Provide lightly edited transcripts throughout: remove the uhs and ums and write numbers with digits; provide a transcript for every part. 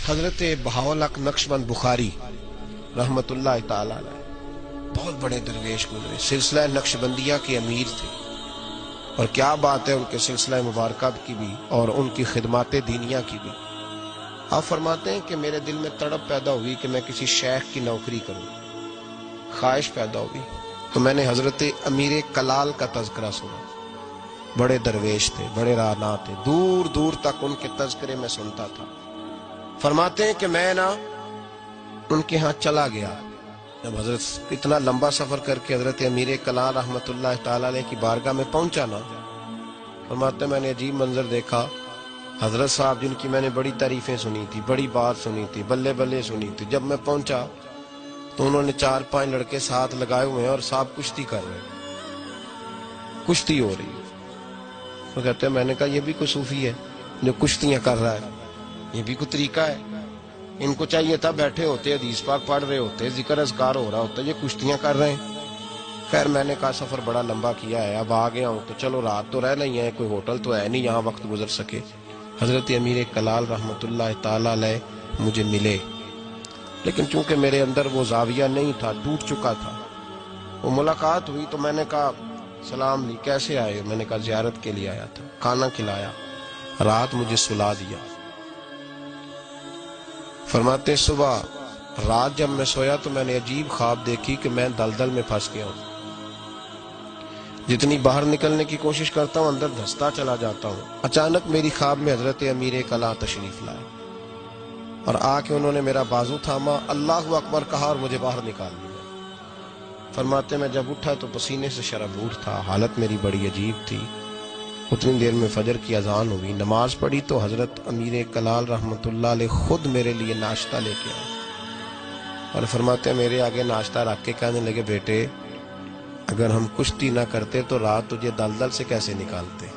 حضرت بہاؤالحق نقشبند بخاری رحمت اللہ تعالی علیہ بہت بڑے درویش گزرے، سلسلہ نقشبندیہ کے امیر تھے، اور کیا بات ہے ان کے سلسلہ مبارکہ کی بھی اور ان کی خدمات دینیہ کی بھی۔ آپ فرماتے ہیں کہ میرے دل میں تڑپ پیدا ہوئی کہ میں کسی شیخ کی نوکری کروں، خواہش پیدا ہوئی تو میں نے حضرت امیر کلال کا تذکرہ سنا۔ بڑے درویش تھے، بڑے راہنما تھے، دور دور تک ان کے تذکرے میں سنتا تھا۔ فرماتے ہیں کہ میں ان کے ہاں چلا گیا، جب حضرت اتنا لمبا سفر کر کے حضرت امیر کلال رحمت اللہ تعالی علیہ کی بارگاہ میں پہنچا نا، فرماتے ہیں میں نے عجیب منظر دیکھا۔ حضرت صاحب جن کی میں نے بڑی تعریفیں سنی تھی، بڑی بات سنی تھی، بلے بلے سنی تھی، جب میں پہنچا تو انہوں نے 4-5 لڑکے ساتھ لگائے ہوئے ہیں اور صاحب کشتی کر رہے ہیں، کشتی ہو رہی ہے۔ وہ کہتے ہیں میں نے کہا یہ بھی کوئی صوفی ہے جو کشتیاں کر رہا ہے، یہ بھی کوئی طریقہ ہے؟ ان کو چاہیے تھا بیٹھے ہوتے، حدیث پاک پڑھ رہے ہوتے، ذکر اذکار ہو رہا ہوتا، یہ کشتیاں کر رہے ہیں۔ خیر میں نے کہا سفر بڑا لمبا کیا ہے، اب آ گیا ہوں تو چلو رات تو رہ نہیں ہے، کوئی ہوٹل تو ہے نہیں یہاں وقت گزر سکے۔ حضرت امیر کلال رحمت اللہ تعالی علیہ مجھے ملے، لیکن چونکہ میرے اندر وہ زاویہ نہیں تھا، ٹوٹ چکا تھا۔ وہ ملاقات ہوئی تو میں نے کہا سلام لی، کیسے آئے؟ میں نے کہا زیارت کے لیے آیا تھا۔ کھانا کھلایا، رات مجھے سلا دیا۔ فرماتے صبح رات جب میں سویا تو میں نے عجیب خواب دیکھی کہ میں دلدل میں پھنس گیا ہوں، جتنی باہر نکلنے کی کوشش کرتا ہوں اندر دھستا چلا جاتا ہوں۔ اچانک میری خواب میں حضرت امیر کلال تشریف لائے اور آ کے انہوں نے میرا بازو تھاما، اللہ اکبر کہا اور مجھے باہر نکال دیا۔ فرماتے میں جب اٹھا تو پسینے سے شرابور تھا، حالت میری بڑی عجیب تھی۔ اتنی دیر میں فجر کی اذان ہوئی، نماز پڑھی تو حضرت امیر کلال رحمت اللہ علیہ خود میرے لیے ناشتہ لے کے آئے اور فرماتے ہیں میرے آگے ناشتہ رکھ کے کہنے لگے بیٹے اگر ہم کشتی نہ کرتے تو رات تجھے دلدل سے کیسے نکالتے؟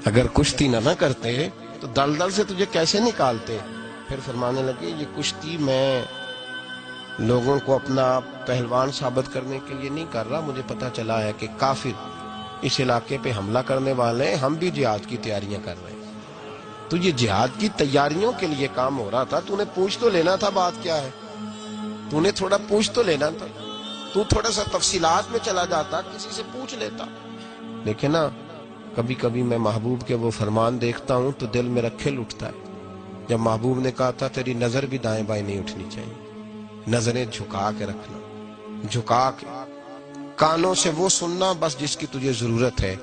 اگر کشتی نہ کرتے تو دلدل سے تجھے کیسے نکالتے؟ پھر فرمانے لگے یہ کشتی میں لوگوں کو اپنا پہلوان ثابت کرنے کے لیے نہیں کر رہا، مجھے پتہ چلا ہے کہ کافر اس علاقے پہ حملہ کرنے والے ہیں، ہم بھی جہاد کی تیاریاں کر رہے ہیں۔ تو یہ جہاد کی تیاریوں کے لیے کام ہو رہا تھا، تو نے پوچھ تو لینا تھا بات کیا ہے، تو نے تھوڑا پوچھ تو لینا تھا، تو تھوڑا سا تفصیلات میں چلا جاتا، کسی سے پوچھ لیتا۔ لیکن نا کبھی کبھی میں محبوب کے وہ فرمان دیکھتا ہوں تو دل میرا کھل اٹھتا ہے، جب محبوب نے کہا تھا تیری نظر بھی دائیں بائیں نہیں اٹھنی چاہیے، نظریں جھکا کے رکھنا، جھکا کے، کانوں سے وہ سننا بس جس کی تجھے ضرورت ہے،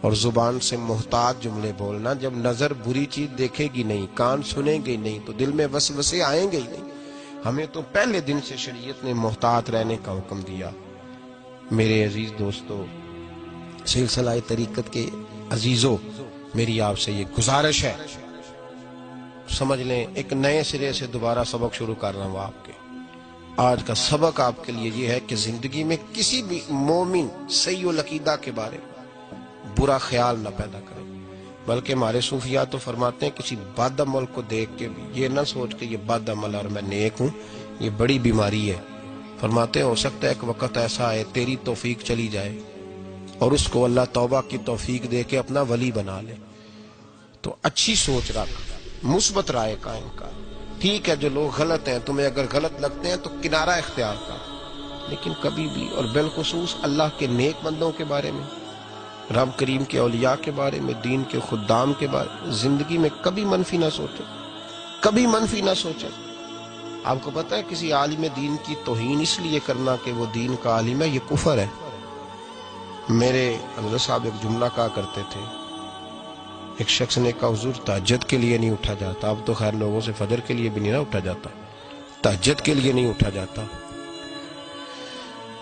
اور زبان سے محتاط جملے بولنا۔ جب نظر بری چیز دیکھے گی نہیں، کان سنیں گے نہیں تو دل میں وسوسے آئیں گے ہی نہیں۔ ہمیں تو پہلے دن سے شریعت نے محتاط رہنے کا حکم دیا۔ میرے عزیز دوستو، سلسلہ طریقت کے عزیزوں، میری آپ سے یہ گزارش ہے، سمجھ لیں ایک نئے سرے سے دوبارہ سبق شروع کر رہا ہوں آپ کے۔ آج کا سبق آپ کے لیے یہ ہے کہ زندگی میں کسی بھی مومن سیء العقیدہ کے بارے میں برا خیال نہ پیدا کریں، بلکہ ہمارے صوفیاء تو فرماتے ہیں کسی بد عمل کو دیکھ کے بھی یہ نہ سوچ کہ یہ بد عمل اور میں نیک ہوں، یہ بڑی بیماری ہے۔ فرماتے ہیں ہو سکتا ہے ایک وقت ایسا ہے تیری توفیق چلی جائے اور اس کو اللہ توبہ کی توفیق دے کے اپنا ولی بنا لے، تو اچھی سوچ رکھ، مثبت رائے قائم کر۔ ٹھیک ہے جو لوگ غلط ہیں تمہیں اگر غلط لگتے ہیں تو کنارہ اختیار کر، لیکن کبھی بھی اور بالخصوص اللہ کے نیک بندوں کے بارے میں، رب کریم کے اولیاء کے بارے میں، دین کے خدام کے بارے میں زندگی میں کبھی منفی نہ سوچے، کبھی منفی نہ سوچے۔ آپ کو پتہ ہے کسی عالم دین کی توہین اس لیے کرنا کہ وہ دین کا عالم ہے، یہ کفر ہے۔ میرے حضرت صاحب ایک جملہ کہا کرتے تھے، ایک شخص نے کہا حضور تہجد کے لیے نہیں اٹھا جاتا، اب تو خیر لوگوں سے فجر کے لیے بھی نہیں نہ اٹھا جاتا، تہجد کے لیے نہیں اٹھا جاتا۔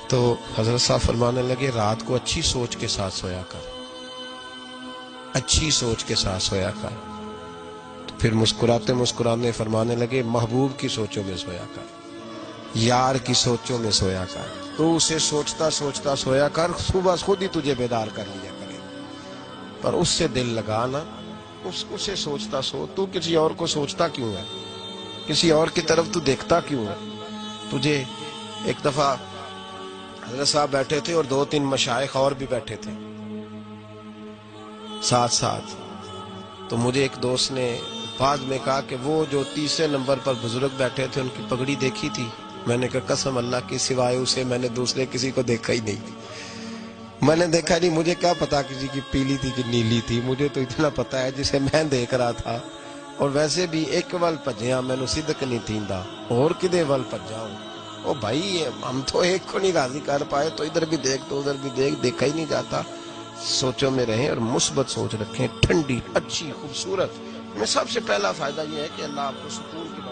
تو حضرت صاحب فرمانے لگے رات کو اچھی سوچ کے ساتھ سویا کر، اچھی سوچ کے ساتھ سویا کر۔ تو پھر مسکراتے مسکرانے فرمانے لگے محبوب کی سوچوں میں سویا کر، یار کی سوچوں میں سویا کر، تو اسے سوچتا سوچتا سویا کر، صبح خود ہی تجھے بیدار کر لیا کرے، پر اس سے دل لگانا، اسے سوچتا سو۔ تو کسی اور کو سوچتا کیوں ہے؟ کسی اور کی طرف تو دیکھتا کیوں ہے؟ تجھے ایک دفعہ حضرت صاحب بیٹھے تھے اور 2-3 مشائخ اور بھی بیٹھے تھے ساتھ ساتھ، تو مجھے ایک دوست نے بعد میں کہا کہ وہ جو تیسرے نمبر پر بزرگ بیٹھے تھے ان کی پگڑی دیکھی تھی؟ میں نے کہا قسم اللہ کی سوائے اسے میں نے دوسرے کسی کو دیکھا ہی نہیں. میں نے دیکھا نہیں، مجھے کیا پتا کسی کی پیلی تھی کہ نیلی تھی، مجھے تو اتنا پتا ہے جسے میں دیکھ رہا تھا. اور ویسے بھی ایک ول پجیاں میں نے صدق نہیں تھیندا اور کدے ول پجاؤں. او بھائی ہم تو ایک کو نہیں راضی کر پائے تو ادھر بھی دیکھ تو ادھر بھی دیکھ، دیکھا ہی نہیں جاتا. سوچوں میں رہیں اور مثبت سوچ رکھیں، ٹھنڈی اچھی خوبصورت. میں سب سے پہلا فائدہ یہ ہے کہ اللہ آپ کو سکون کی